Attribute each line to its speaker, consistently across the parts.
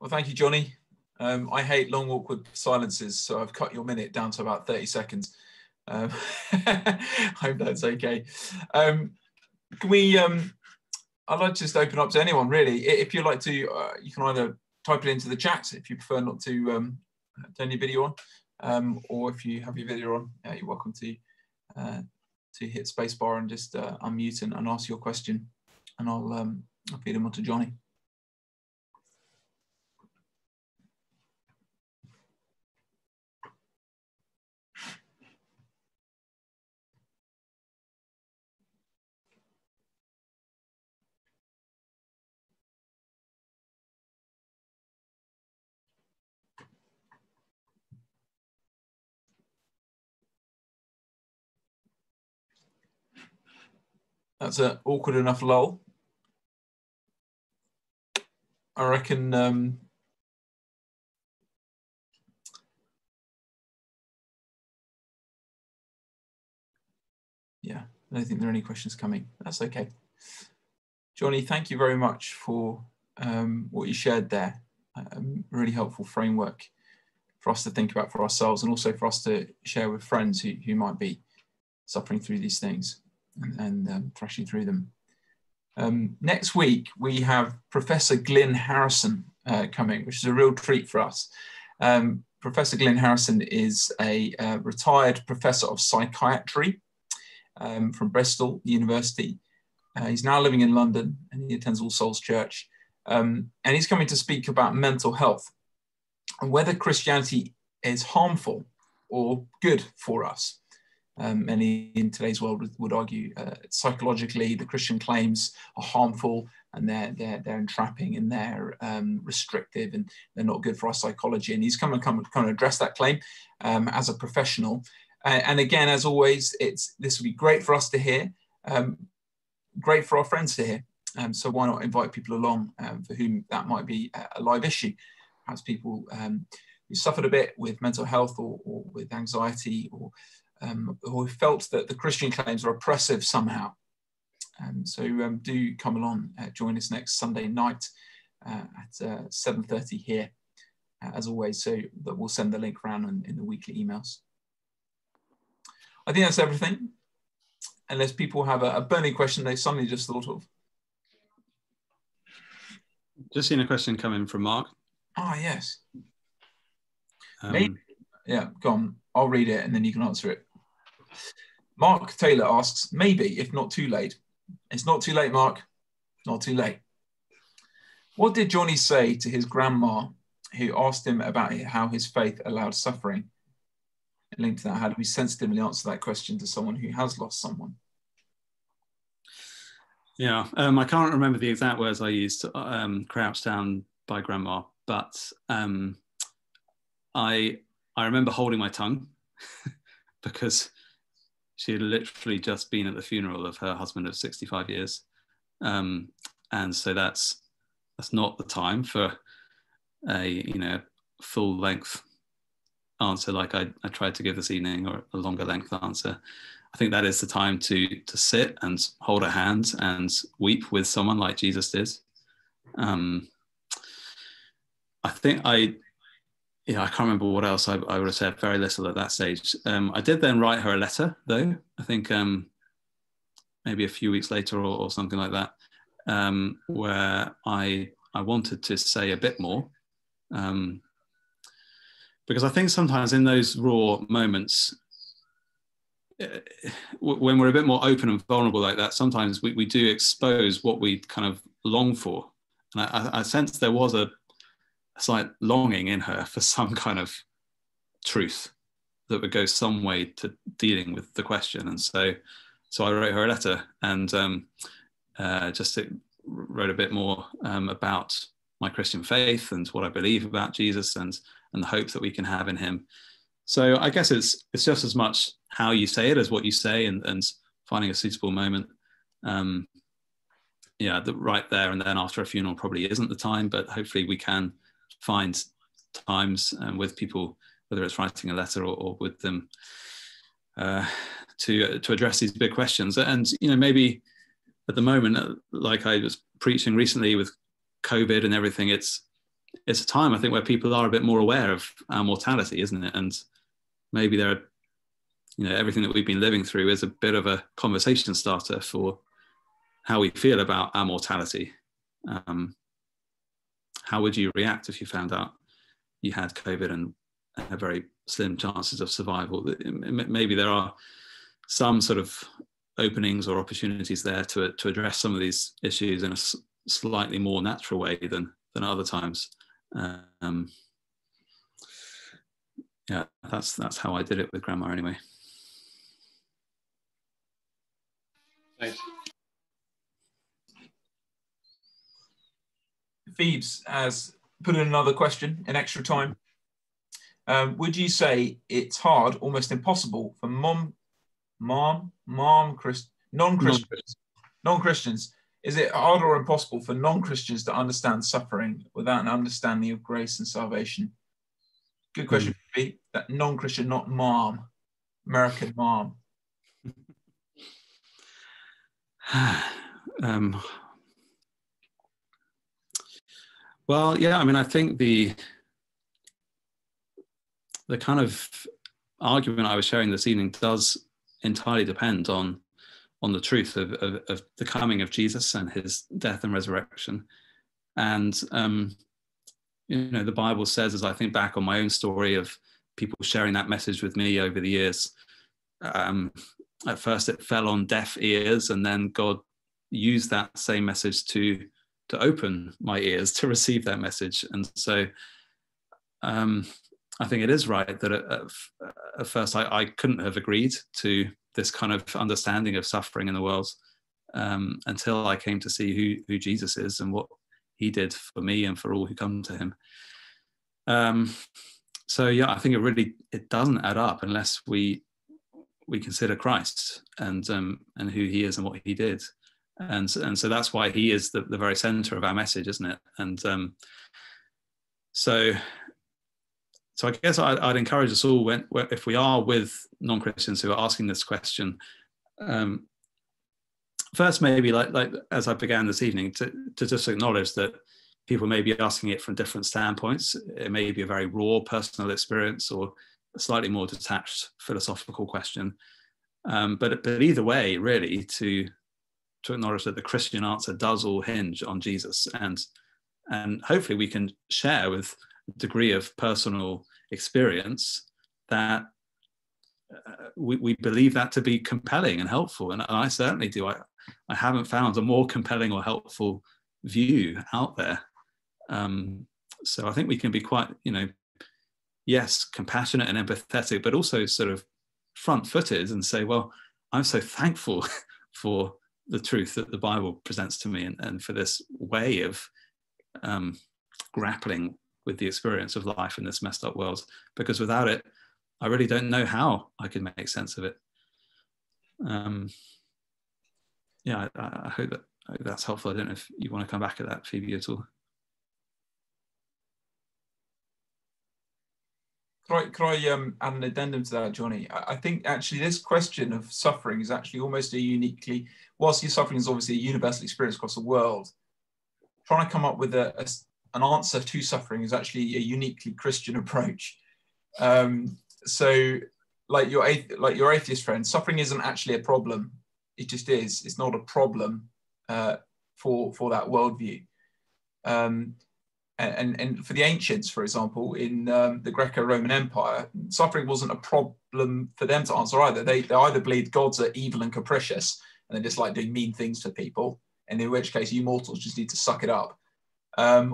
Speaker 1: Well, thank you, Johnny. I hate long, awkward silences, so I've cut your minute down to about 30 seconds. I hope that's okay. Can we, I'd like to just open up to anyone, really. If you'd like to, you can either type it into the chat if you prefer not to turn your video on, or if you have your video on, you're welcome to hit spacebar and just unmute and ask your question, and I'll feed them on to Johnny. That's an awkward enough lull. I reckon yeah, I don't think there are any questions coming. That's okay. Johnny, thank you very much for what you shared there. Really helpful framework for us to think about for ourselves, and also for us to share with friends who might be suffering through these things and thrashing through them. Next week, we have Professor Glyn Harrison coming, which is a real treat for us. Professor Glyn Harrison is a retired professor of psychiatry from Bristol University. He's now living in London, and he attends All Souls Church. And he's coming to speak about mental health and whether Christianity is harmful or good for us. Many in today's world would argue psychologically the Christian claims are harmful, and they're entrapping, and they're restrictive, and they're not good for our psychology. And he's come to address that claim as a professional. And again, as always, this would be great for us to hear, great for our friends to hear. So why not invite people along for whom that might be a live issue? Perhaps people who suffered a bit with mental health or with anxiety, or who felt that the Christian claims are oppressive somehow. So do come along, join us next Sunday night at 7:30 here, as always, so that we'll send the link around in the weekly emails. I think that's everything, unless people have a burning question they suddenly just thought of.
Speaker 2: Just seen a question come in from Mark.
Speaker 1: Ah, yes. Yeah, go on. I'll read it and then you can answer it. Mark Taylor asks, maybe, if not too late. It's not too late, Mark. Not too late. What did Johnny say to his grandma who asked him about how his faith allowed suffering? Linked to that, how do we sensitively answer that question to someone who has lost someone?
Speaker 2: Yeah, I can't remember the exact words I used to crouch down by grandma, but I remember holding my tongue because she had literally just been at the funeral of her husband of 65 years. And so that's not the time for a full length answer like I tried to give this evening, or a longer length answer. I think that is the time to sit and hold a hand and weep with someone like Jesus did. I think I can't remember what else I would have said. Very little at that stage. I did then write her a letter, though. I think maybe a few weeks later or something like that, where I wanted to say a bit more. Because I think sometimes in those raw moments, when we're a bit more open and vulnerable like that, sometimes we do expose what we kind of long for. And I sensed there was a slight longing in her for some kind of truth that would go some way to dealing with the question. And so I wrote her a letter and just wrote a bit more about my Christian faith and what I believe about Jesus and the hope that we can have in him. So I guess it's just as much how you say it as what you say, and finding a suitable moment. Right there and then after a funeral probably isn't the time, but hopefully we can find times with people, whether it's writing a letter or with them, to address these big questions. And maybe at the moment, like I was preaching recently with COVID and everything, it's it's a time, I think, where people are a bit more aware of our mortality, isn't it? And maybe there are, everything that we've been living through is a bit of a conversation starter for how we feel about our mortality. How would you react if you found out you had COVID and had very slim chances of survival? Maybe there are some sort of openings or opportunities there to address some of these issues in a slightly more natural way than other times. Yeah, that's how I did it with Grandma anyway.
Speaker 1: Thanks. Phoebes has put in another question in extra time. Would you say it's hard, almost impossible for non-Christians? Is it hard or impossible for non-Christians to understand suffering without an understanding of grace and salvation? Good question, Phoebe. That non-Christian, not mom, American mom.
Speaker 2: Well, yeah, I mean, I think the kind of argument I was sharing this evening does entirely depend on the truth of the coming of Jesus and his death and resurrection. And, the Bible says, as I think back on my own story of people sharing that message with me over the years, at first it fell on deaf ears, and then God used that same message to open my ears to receive that message. And so I think it is right that at first I couldn't have agreed to this kind of understanding of suffering in the world until I came to see who Jesus is and what he did for me and for all who come to him. So yeah, I think it doesn't add up unless we consider Christ and who he is and what he did. And so that's why he is the very center of our message, isn't it? And so I guess I'd encourage us all, if we are with non-Christians who are asking this question, first maybe like as I began this evening, to just acknowledge that people may be asking it from different standpoints. It may be a very raw personal experience or a slightly more detached philosophical question. But either way, really, to acknowledge that the Christian answer does all hinge on Jesus, and hopefully we can share with a degree of personal experience that we believe that to be compelling and helpful, and I certainly do. I haven't found a more compelling or helpful view out there. So I think we can be quite, yes, compassionate and empathetic, but also sort of front-footed and say, well, I'm so thankful for the truth that the Bible presents to me, and for this way of grappling with the experience of life in this messed up world, because without it, I really don't know how I can make sense of it. Yeah, I hope that's helpful. I don't know if you want to come back at that, Phoebe, at all.
Speaker 1: Could I add an addendum to that, Johnny? I think actually this question of suffering is actually almost a uniquely, whilst your suffering is obviously a universal experience across the world, trying to come up with an answer to suffering is actually a uniquely Christian approach. So like your atheist friend, suffering isn't actually a problem. It just is. It's not a problem for that worldview. And for the ancients, for example, in the Greco-Roman Empire, suffering wasn't a problem for them to answer either. They either believed gods are evil and capricious, and they just like doing mean things to people, and in which case you mortals just need to suck it up,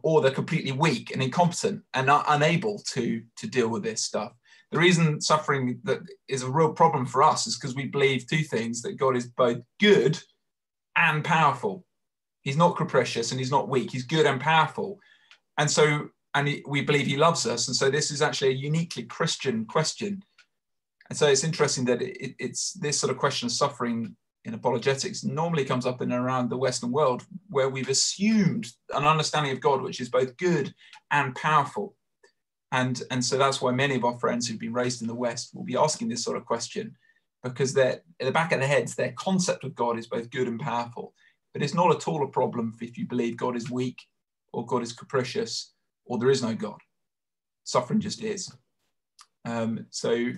Speaker 1: or they're completely weak and incompetent and are unable to deal with this stuff. The reason suffering that is a real problem for us is because we believe two things: that God is both good and powerful. He's not capricious and he's not weak. He's good and powerful. And so, we believe he loves us. And so this is actually a uniquely Christian question. And so it's interesting that it's this sort of question of suffering in apologetics normally comes up in and around the Western world, where we've assumed an understanding of God, which is both good and powerful. And so that's why many of our friends who've been raised in the West will be asking this sort of question, because they're at the back of their heads, their concept of God is both good and powerful. But it's not at all a problem if you believe God is weak, or God is capricious, or there is no God. Suffering just is. So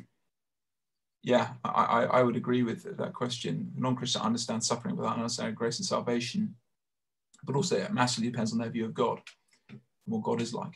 Speaker 1: yeah, I would agree with that question. Non-Christian understands suffering without understanding grace and salvation, but also it massively depends on their view of God and what God is like.